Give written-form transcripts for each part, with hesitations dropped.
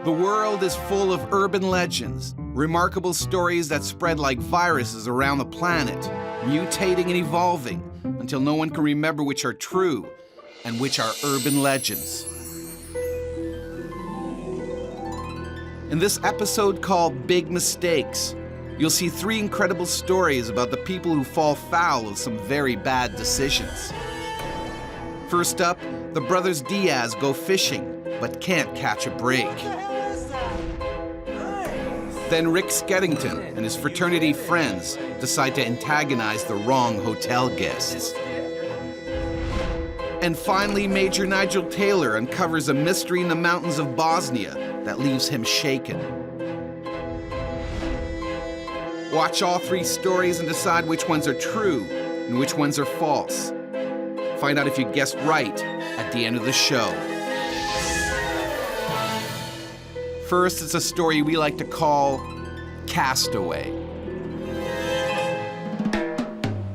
The world is full of urban legends, remarkable stories that spread like viruses around the planet, mutating and evolving until no one can remember which are true and which are urban legends. In this episode called Big Mistakes, you'll see 3 incredible stories about the people who fall foul of some very bad decisions. First up, the brothers Diaz go fishing, but can't catch a break. Then Rick Skeddington and his fraternity friends decide to antagonize the wrong hotel guests. And finally, Major Nigel Taylor uncovers a mystery in the mountains of Bosnia that leaves him shaken. Watch all 3 stories and decide which ones are true and which ones are false. Find out if you guessed right at the end of the show. First, it's a story we like to call Castaway.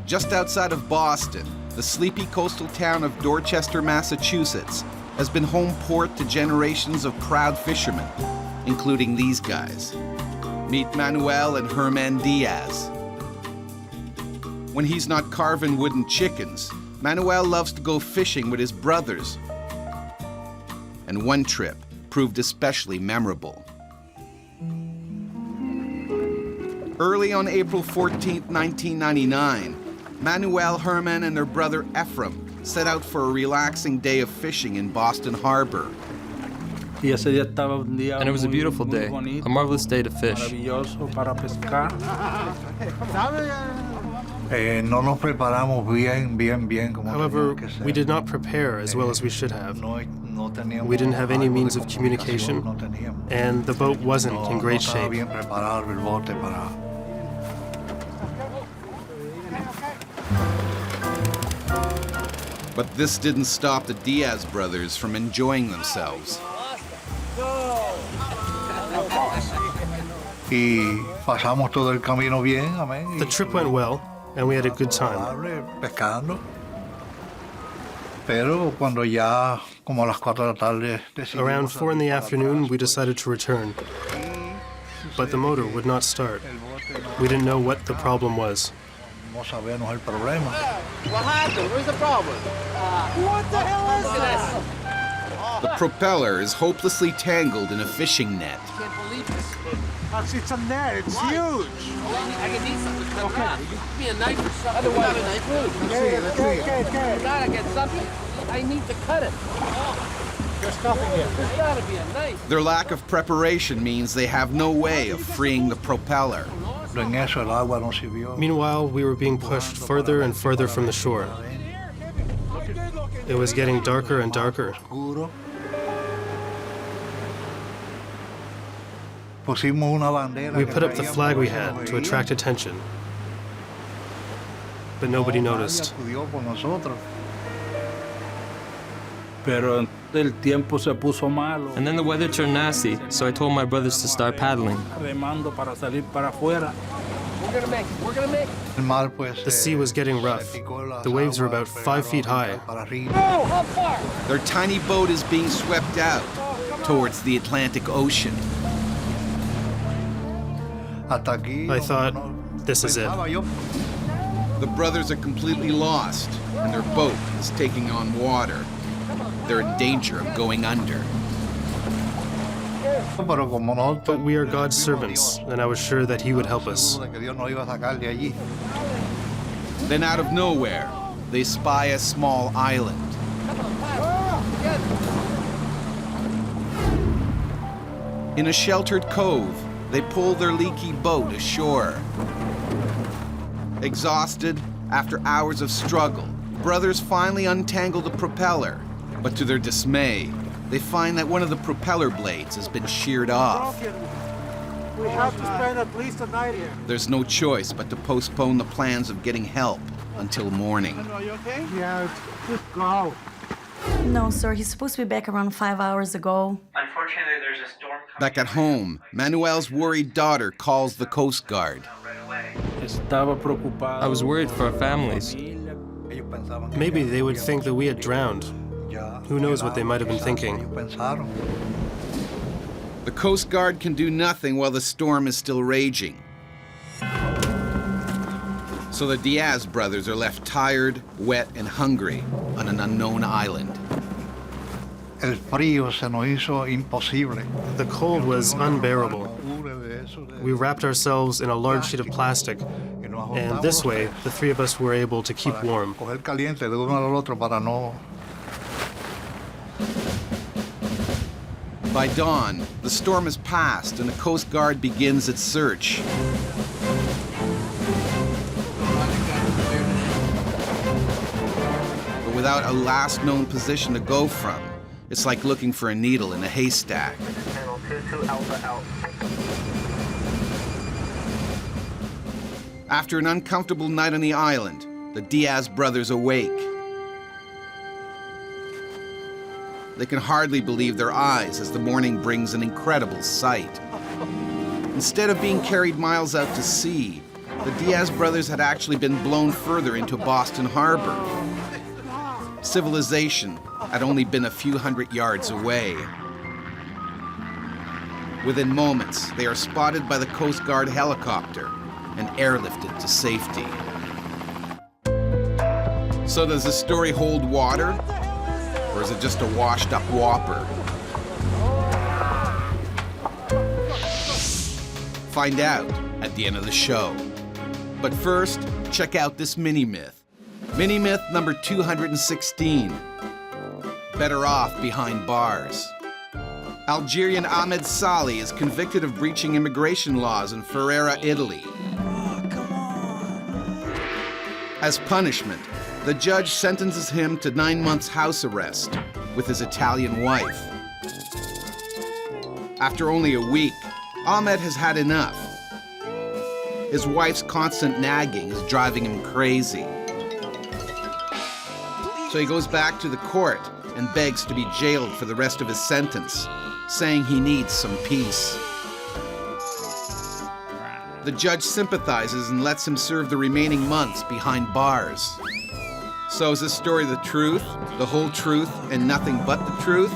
Just outside of Boston, the sleepy coastal town of Dorchester, Massachusetts, has been home port to generations of proud fishermen, including these guys. Meet Manuel and Hermit Diaz. When he's not carving wooden chickens, Manuel loves to go fishing with his brothers. And one trip proved especially memorable. Early on April 14, 1999, Manuel, Herman, and their brother Ephraim set out for a relaxing day of fishing in Boston Harbor. And it was a beautiful day, a marvelous day to fish. However, we did not prepare as well as we should have. We didn't have any means of communication, and the boat wasn't in great shape. But this didn't stop the Diaz brothers from enjoying themselves. The trip went well, and we had a good time. Around 4 in the afternoon, we decided to return. But the motor would not start. We didn't know what the problem was. What happened? Where's the problem? What the hell is this? The propeller is hopelessly tangled in a fishing net. I can't believe this. It's a net. It's huge. I can need something to cut it off. Give me a knife or something. Otherwise, a knife. Okay. You gotta get something. I need to cut it. There's nothing here. There's gotta be a knife. Their lack of preparation means they have no way of freeing the propeller. Meanwhile, we were being pushed further and further from the shore. It was getting darker and darker. We put up the flag we had to attract attention, but nobody noticed. And then the weather turned nasty, so I told my brothers to start paddling. The sea was getting rough. The waves were about 5 feet high. Their tiny boat is being swept out towards the Atlantic Ocean. I thought, this is it. The brothers are completely lost, and their boat is taking on water. They're in danger of going under. But we are God's servants, and I was sure that He would help us. Then out of nowhere, they spy a small island. In a sheltered cove, they pull their leaky boat ashore. Exhausted, after hours of struggle, brothers finally untangle the propeller. But to their dismay, they find that one of the propeller blades has been sheared off. We have to spend at least a night here. There's no choice but to postpone the plans of getting help until morning. Are you okay? Yeah, just go. No, sir. He's supposed to be back around 5 hours ago. Unfortunately, there's a storm coming. Back at home, Manuel's worried daughter calls the Coast Guard. I was worried for our families. Maybe they would think that we had drowned. Who knows what they might have been thinking. The Coast Guard can do nothing while the storm is still raging. So the Diaz brothers are left tired, wet, and hungry on an unknown island. El frío se nos hizo imposible. The cold was unbearable. We wrapped ourselves in a large sheet of plastic, and this way, the three of us were able to keep warm. Coger caliente de uno al otro para no. By dawn, the storm has passed and the Coast Guard begins its search. But without a last known position to go from, it's like looking for a needle in a haystack. Channel 22 Alpha out. After an uncomfortable night on the island, the Diaz brothers awake. They can hardly believe their eyes as the morning brings an incredible sight. Instead of being carried miles out to sea, the Diaz brothers had actually been blown further into Boston Harbor. Civilization had only been a few hundred yards away. Within moments, they are spotted by the Coast Guard helicopter and airlifted to safety. So does the story hold water? Or is it just a washed-up whopper? Find out at the end of the show. But first, check out this mini-myth. Mini-myth number 216. Better off behind bars. Algerian Ahmed Salih is convicted of breaching immigration laws in Ferrara, Italy. As punishment, the judge sentences him to 9 months house arrest with his Italian wife. After only a week, Ahmed has had enough. His wife's constant nagging is driving him crazy. So he goes back to the court and begs to be jailed for the rest of his sentence, saying he needs some peace. The judge sympathizes and lets him serve the remaining months behind bars. So is this story the truth, the whole truth, and nothing but the truth?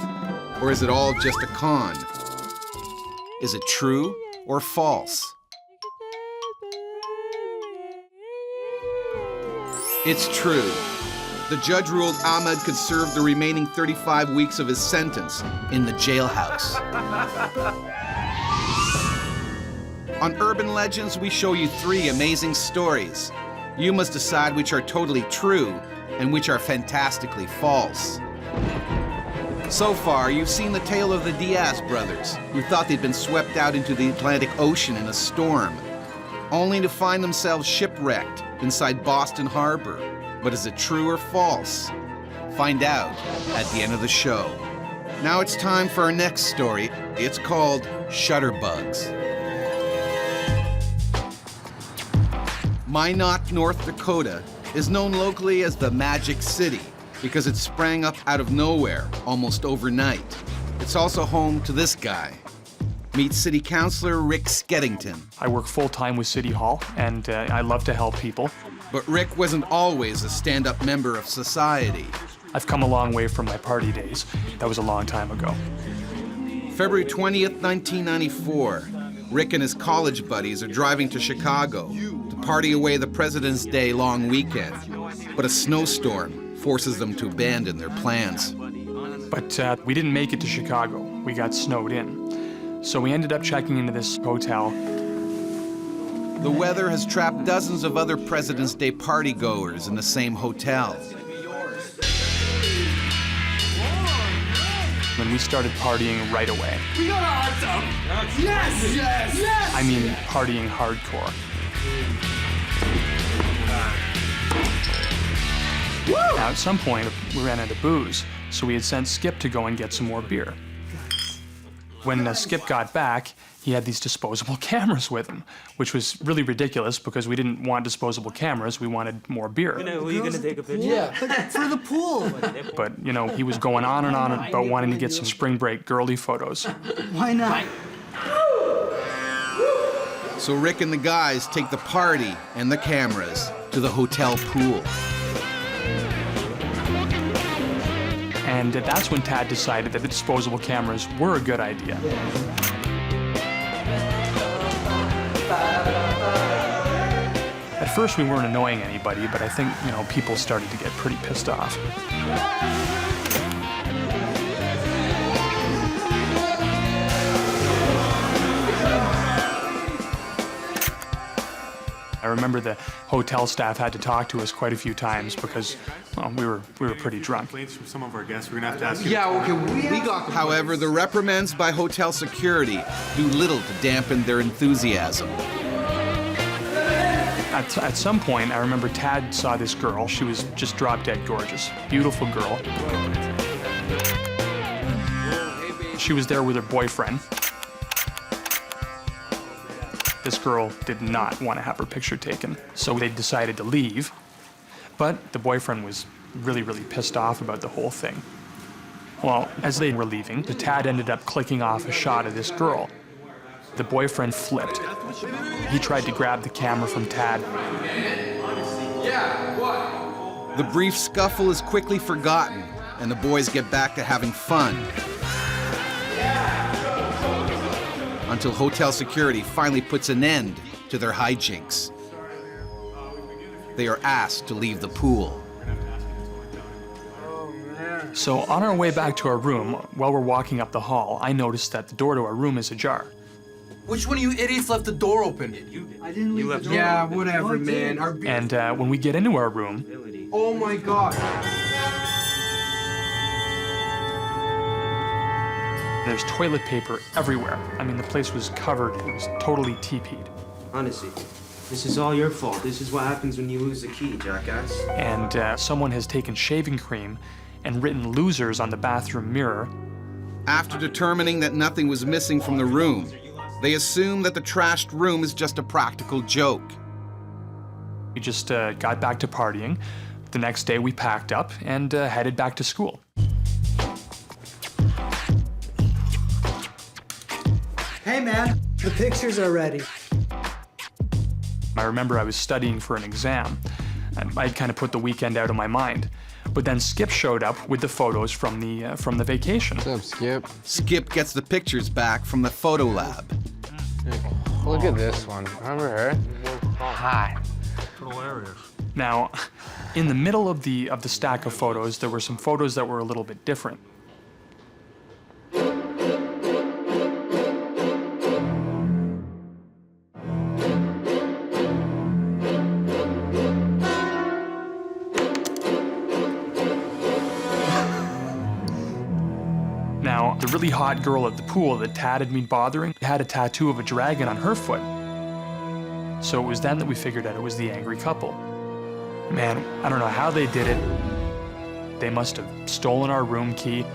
Or is it all just a con? Is it true or false? It's true. The judge ruled Ahmed could serve the remaining 35 weeks of his sentence in the jailhouse. On Urban Legends, we show you 3 amazing stories. You must decide which are totally true and which are fantastically false. So far, you've seen the tale of the Diaz brothers, who thought they'd been swept out into the Atlantic Ocean in a storm, only to find themselves shipwrecked inside Boston Harbor. But is it true or false? Find out at the end of the show. Now it's time for our next story. It's called Shutterbugs. Minot, North Dakota is known locally as the Magic City because it sprang up out of nowhere almost overnight. It's also home to this guy. Meet City Councilor Rick Skeddington. I work full-time with City Hall, and I love to help people. But Rick wasn't always a stand-up member of society. I've come a long way from my party days. That was a long time ago. February 20th, 1994. Rick and his college buddies are driving to Chicago to party away the President's Day long weekend. But a snowstorm forces them to abandon their plans. But we didn't make it to Chicago. We got snowed in. So we ended up checking into this hotel. The weather has trapped dozens of other President's Day partygoers in the same hotel. And we started partying right away. We got a hot tub! Yes! Yes! Yes! I mean, partying hardcore. Woo! Now, at some point, we ran out of booze, so we had sent Skip to go and get some more beer. When Skip got back, he had these disposable cameras with him, which was really ridiculous because we didn't want disposable cameras, we wanted more beer. Were you gonna take a picture? Yeah, for the pool. But, you know, he was going on and on about wanting to get some spring break girly photos. Why not? So Rick and the guys take the party and the cameras to the hotel pool. And that's when Tad decided that the disposable cameras were a good idea. At first, we weren't annoying anybody, but I think, people started to get pretty pissed off. I remember the hotel staff had to talk to us quite a few times because, we were pretty drunk. From some of our guests, we're gonna have to ask you. Yeah, okay, we got. However, the reprimands by hotel security do little to dampen their enthusiasm. At some point, I remember Tad saw this girl. She was just drop-dead gorgeous. Beautiful girl. She was there with her boyfriend. This girl did not want to have her picture taken, so they decided to leave. But the boyfriend was really, really pissed off about the whole thing. Well, as they were leaving, the Tad ended up clicking off a shot of this girl. The boyfriend flipped. He tried to grab the camera from Tad. The brief scuffle is quickly forgotten, and the boys get back to having fun. Until hotel security finally puts an end to their hijinks. They are asked to leave the pool. So on our way back to our room, while we're walking up the hall, I noticed that the door to our room is ajar. Which one of you idiots left the door open? I didn't leave the door. Yeah, whatever, man. And when we get into our room... Oh my God. There's toilet paper everywhere. I mean, the place was covered. It was totally TP'd. Honestly, this is all your fault. This is what happens when you lose the key, jackass. And someone has taken shaving cream and written losers on the bathroom mirror. After determining that nothing was missing from the room, they assume that the trashed room is just a practical joke. We just got back to partying. The next day we packed up and headed back to school. Hey, man, the pictures are ready. I remember I was studying for an exam. I kind of put the weekend out of my mind. But then Skip showed up with the photos from the vacation. What's up, Skip? Skip gets the pictures back from the photo lab. Look at this one. Remember her? Hot. Hilarious. Now, in the middle of the stack of photos, there were some photos that were a little bit different. Now, the really hot girl at the pool that Tad had been bothering had a tattoo of a dragon on her foot. So it was then that we figured out it was the angry couple. Man, I don't know how they did it. They must have stolen our room key.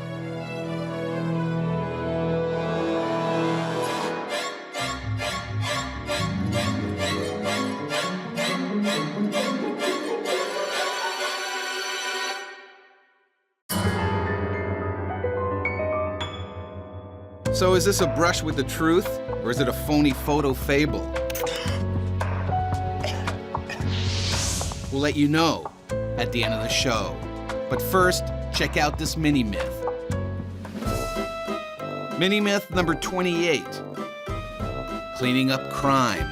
So is this a brush with the truth, or is it a phony photo fable? We'll let you know at the end of the show. But first, check out this mini-myth. Mini-myth number 28. Cleaning up crime.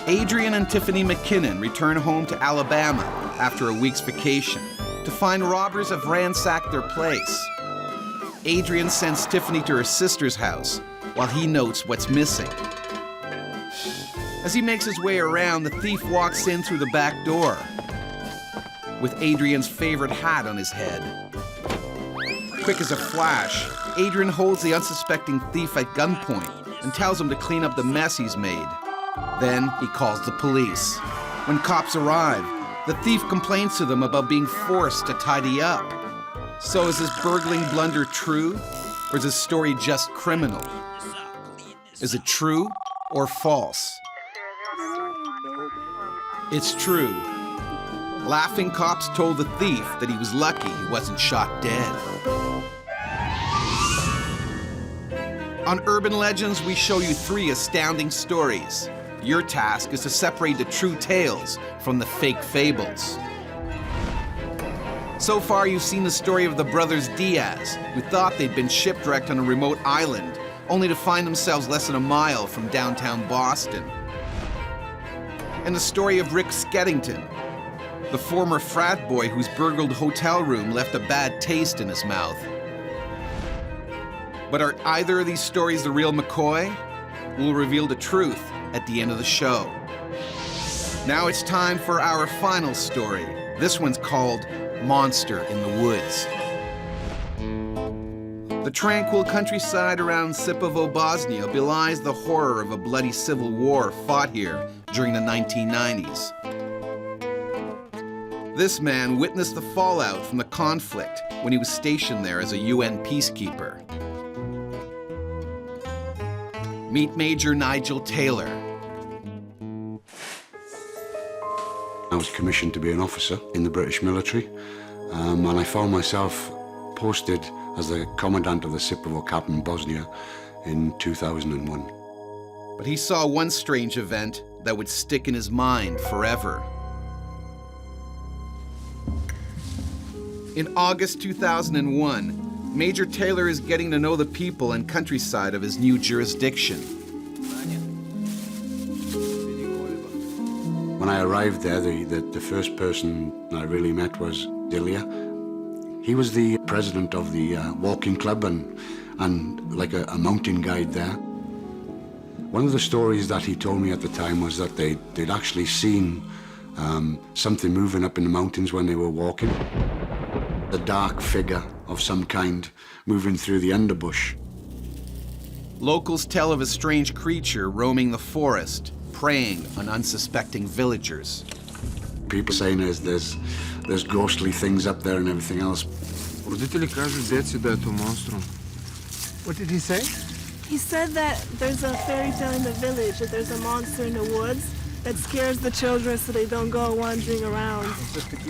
Adrian and Tiffany McKinnon return home to Alabama after a week's vacation to find robbers have ransacked their place. Adrian sends Tiffany to her sister's house while he notes what's missing. As he makes his way around, the thief walks in through the back door with Adrian's favorite hat on his head. Quick as a flash, Adrian holds the unsuspecting thief at gunpoint and tells him to clean up the mess he's made. Then he calls the police. When cops arrive, the thief complains to them about being forced to tidy up. So is this burgling blunder true, or is this story just criminal? Is it true or false? It's true. Laughing cops told the thief that he was lucky he wasn't shot dead. On Urban Legends, we show you 3 astounding stories. Your task is to separate the true tales from the fake fables. So far, you've seen the story of the brothers Diaz, who thought they'd been shipwrecked on a remote island, only to find themselves less than a mile from downtown Boston. and the story of Rick Skeddington, the former frat boy whose burgled hotel room left a bad taste in his mouth. But are either of these stories the real McCoy? We'll reveal the truth at the end of the show. Now it's time for our final story. This one's called Monster in the Woods. The tranquil countryside around Sipovo, Bosnia belies the horror of a bloody civil war fought here during the 1990s. This man witnessed the fallout from the conflict when he was stationed there as a UN peacekeeper. Meet Major Nigel Taylor. I was commissioned to be an officer in the British military, and I found myself posted as the commandant of the Sipovo camp in Bosnia in 2001. But he saw one strange event that would stick in his mind forever. In August 2001, Major Taylor is getting to know the people and countryside of his new jurisdiction. When I arrived there, the first person I really met was Ilya. He was the president of the walking club and like a mountain guide there. One of the stories that he told me at the time was that they'd actually seen something moving up in the mountains when they were walking. A dark figure of some kind moving through the underbush. Locals tell of a strange creature roaming the forest, preying on unsuspecting villagers. People saying there's ghostly things up there and everything else. What did he say? He said that there's a fairy tale in the village, that there's a monster in the woods that scares the children so they don't go wandering around.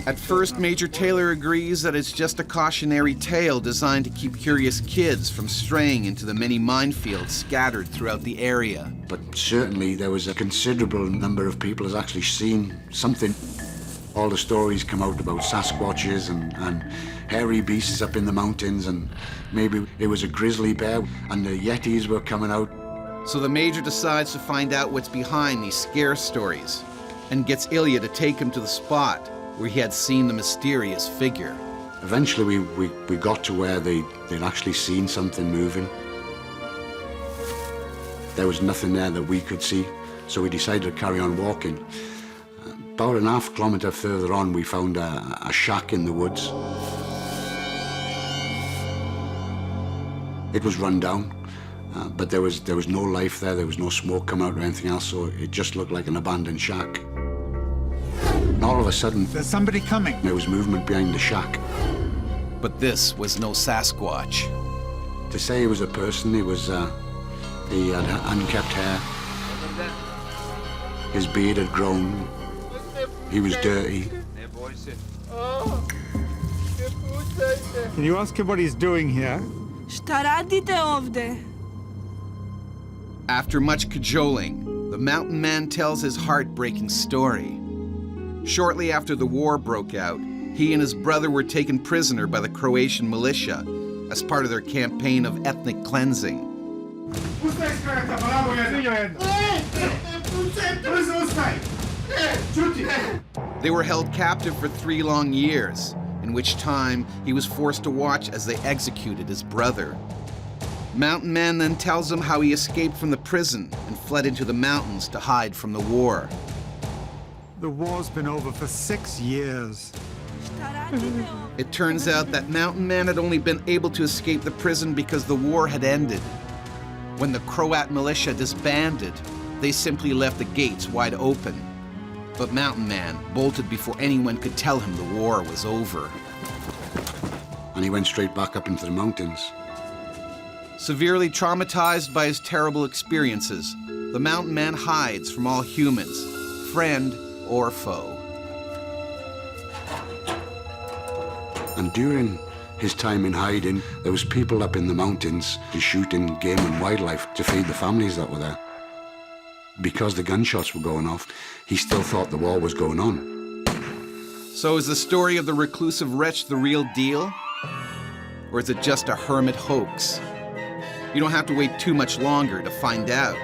At first, Major Taylor agrees that it's just a cautionary tale designed to keep curious kids from straying into the many minefields scattered throughout the area. But certainly there was a considerable number of people has actually seen something. All the stories come out about Sasquatches and hairy beasts up in the mountains, and maybe it was a grizzly bear, and the Yetis were coming out. So the Major decides to find out what's behind these scare stories and gets Ilya to take him to the spot where he had seen the mysterious figure. Eventually we got to where they'd actually seen something moving. There was nothing there that we could see, so we decided to carry on walking. About a half kilometre further on, we found a shack in the woods. It was run down. But there was no life there, there was no smoke coming out or anything else, so it just looked like an abandoned shack. And all of a sudden, There's somebody coming. there was movement behind the shack. But this was no Sasquatch. To say he was a person, he had unkempt hair. His beard had grown. He was dirty. Can you ask him what he's doing here? Šta radite ovde? After much cajoling, the mountain man tells his heartbreaking story. Shortly after the war broke out, he and his brother were taken prisoner by the Croatian militia as part of their campaign of ethnic cleansing. They were held captive for 3 long years, in which time he was forced to watch as they executed his brother. Mountain Man then tells him how he escaped from the prison and fled into the mountains to hide from the war. The war's been over for 6 years. It turns out that Mountain Man had only been able to escape the prison because the war had ended. When the Croat militia disbanded, they simply left the gates wide open. But Mountain Man bolted before anyone could tell him the war was over. And he went straight back up into the mountains. Severely traumatized by his terrible experiences, the Mountain Man hides from all humans, friend or foe. And during his time in hiding, there was people up in the mountains shooting game and wildlife to feed the families that were there. Because the gunshots were going off, he still thought the war was going on. So is the story of the reclusive wretch the real deal? Or is it just a hermit hoax? You don't have to wait too much longer to find out.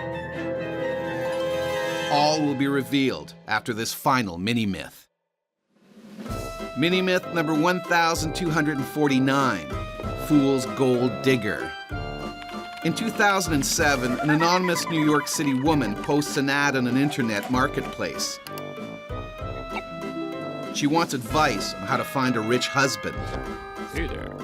all will be revealed after this final mini-myth. Mini-myth number 1249, Fool's Gold Digger. In 2007, an anonymous New York City woman posts an ad on an internet marketplace. She wants advice on how to find a rich husband. Hey there.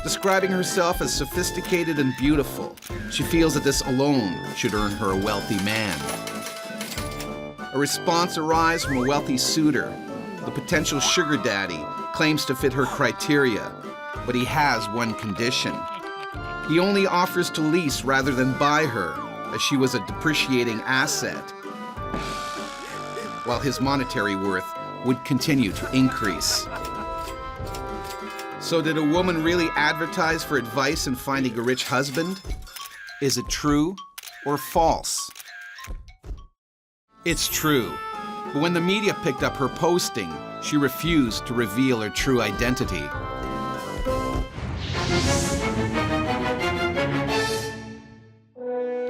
Describing herself as sophisticated and beautiful, she feels that this alone should earn her a wealthy man. A response arrives from a wealthy suitor. The potential sugar daddy claims to fit her criteria, but he has one condition. He only offers to lease rather than buy her, as she was a depreciating asset, while his monetary worth would continue to increase. So did a woman really advertise for advice in finding a rich husband? Is it true or false? It's true, but when the media picked up her posting, she refused to reveal her true identity.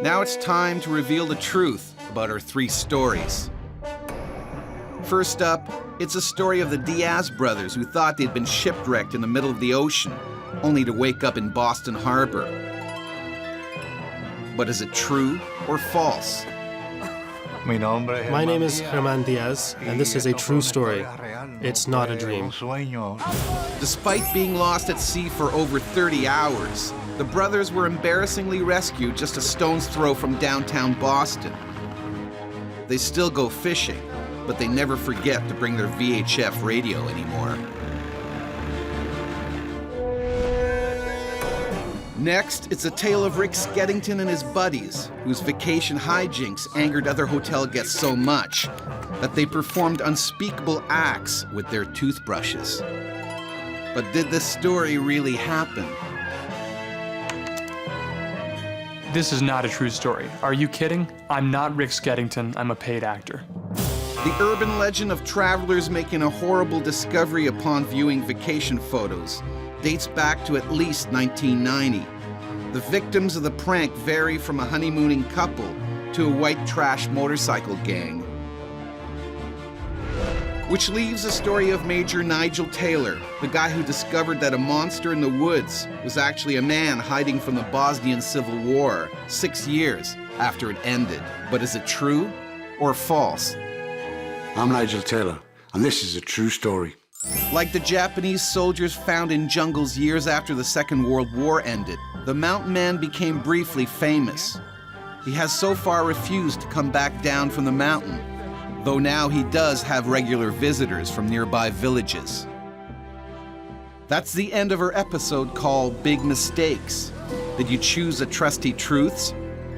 Now it's time to reveal the truth about her 3 stories. First up, it's a story of the Diaz brothers who thought they'd been shipwrecked in the middle of the ocean, only to wake up in Boston Harbor. But is it true or false? My name is Herman Diaz, and this is a true story. It's not a dream. Despite being lost at sea for over 30 hours, the brothers were embarrassingly rescued just a stone's throw from downtown Boston. They still go fishing, but they never forget to bring their VHF radio anymore. Next, it's a tale of Rick Skeddington and his buddies, whose vacation hijinks angered other hotel guests so much that they performed unspeakable acts with their toothbrushes. But did this story really happen? This is not a true story. Are you kidding? I'm not Rick Skeddington. I'm a paid actor. The urban legend of travelers making a horrible discovery upon viewing vacation photos dates back to at least 1990. The victims of the prank vary from a honeymooning couple to a white trash motorcycle gang. Which leaves the story of Major Nigel Taylor, the guy who discovered that a monster in the woods was actually a man hiding from the Bosnian Civil War 6 years after it ended. But is it true or false? I'm Nigel Taylor, and this is a true story. Like the Japanese soldiers found in jungles years after the Second World War ended, the mountain man became briefly famous. He has so far refused to come back down from the mountain, though now he does have regular visitors from nearby villages. That's the end of our episode called Big Mistakes. Did you choose the trusty truths,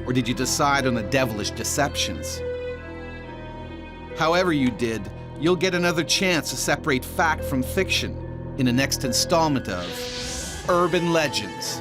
or did you decide on the devilish deceptions? However you did, you'll get another chance to separate fact from fiction in the next installment of Urban Legends.